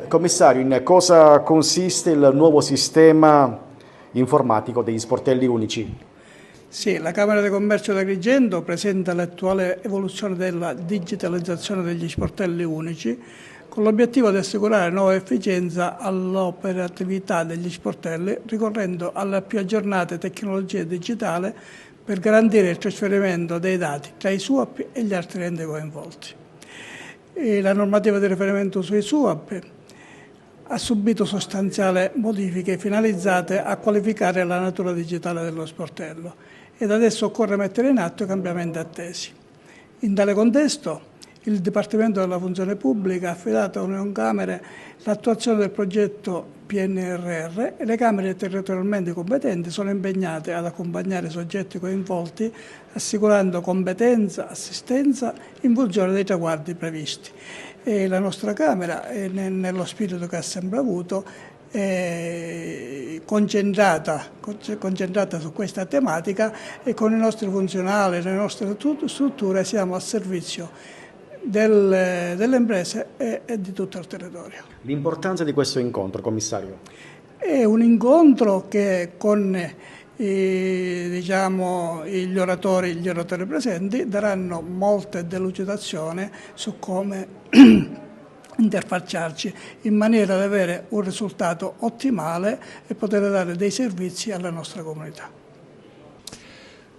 Commissario, in cosa consiste il nuovo sistema informatico degli sportelli unici? Sì, la Camera di Commercio di Agrigento presenta l'attuale evoluzione della digitalizzazione degli sportelli unici con l'obiettivo di assicurare nuova efficienza all'operatività degli sportelli ricorrendo alle più aggiornate tecnologie digitali per garantire il trasferimento dei dati tra i SUAP e gli altri enti coinvolti. La normativa di riferimento sui SUAP ha subito sostanziali modifiche finalizzate a qualificare la natura digitale dello sportello ed adesso occorre mettere in atto i cambiamenti attesi. In tale contesto, il Dipartimento della Funzione Pubblica ha affidato a Unioncamere l'attuazione del progetto PNRR e le Camere territorialmente competenti sono impegnate ad accompagnare i soggetti coinvolti assicurando competenza, assistenza in funzione dei traguardi previsti. E la nostra Camera, nello spirito che ha sempre avuto, è concentrata su questa tematica e con i nostri funzionali, le nostre strutture siamo a servizio delle imprese e di tutto il territorio. L'importanza di questo incontro, Commissario? È un incontro che con gli oratori presenti daranno molte delucidazioni su come interfacciarci in maniera da avere un risultato ottimale e poter dare dei servizi alla nostra comunità.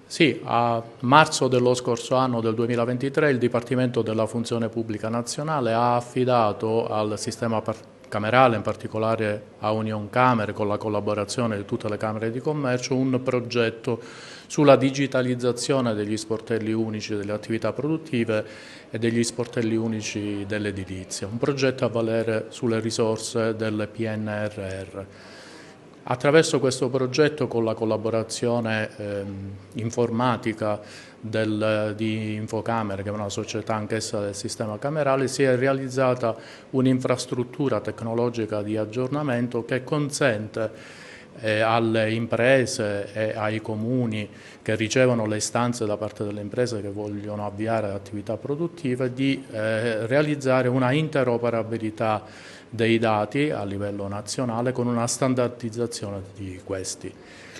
Sì, a marzo dello scorso anno, del 2023, il Dipartimento della Funzione Pubblica Nazionale ha affidato al sistema camerale, in particolare a Unioncamere, con la collaborazione di tutte le Camere di Commercio, un progetto sulla digitalizzazione degli sportelli unici delle attività produttive e degli sportelli unici dell'edilizia, un progetto a valere sulle risorse del PNRR. Attraverso questo progetto, con la collaborazione informatica di Infocamere, che è una società anch'essa del sistema camerale, si è realizzata un'infrastruttura tecnologica di aggiornamento che consente alle imprese e ai comuni che ricevono le istanze da parte delle imprese che vogliono avviare attività produttive di realizzare una interoperabilità dei dati a livello nazionale con una standardizzazione di questi.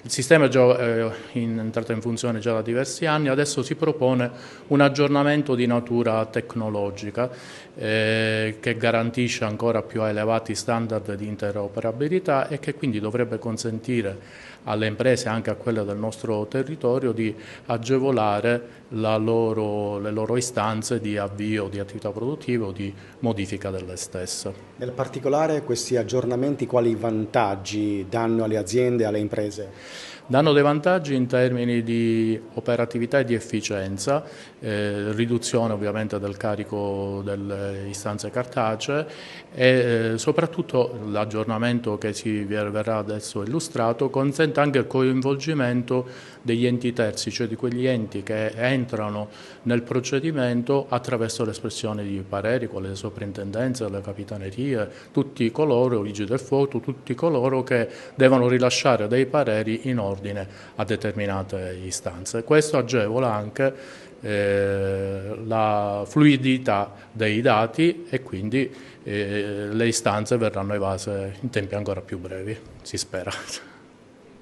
Il sistema è già entrato in funzione già da diversi anni, adesso si propone un aggiornamento di natura tecnologica che garantisce ancora più elevati standard di interoperabilità e che quindi dovrebbe consentire alle imprese, anche a quelle del nostro territorio, di agevolare le loro istanze di avvio di attività produttive o di modifica delle stesse. Nel particolare questi aggiornamenti quali vantaggi danno alle aziende e alle imprese? Danno dei vantaggi in termini di operatività e di efficienza, riduzione ovviamente del carico delle istanze cartacee e soprattutto l'aggiornamento che si verrà adesso illustrato consente anche il coinvolgimento degli enti terzi, cioè di quegli enti che entrano nel procedimento attraverso l'espressione di pareri, quali le soprintendenze, le capitanerie, tutti coloro, i vigili del fuoco, tutti coloro che devono rilasciare dei pareri in ordine a determinate istanze. Questo agevola anche la fluidità dei dati e quindi le istanze verranno evase in tempi ancora più brevi, si spera.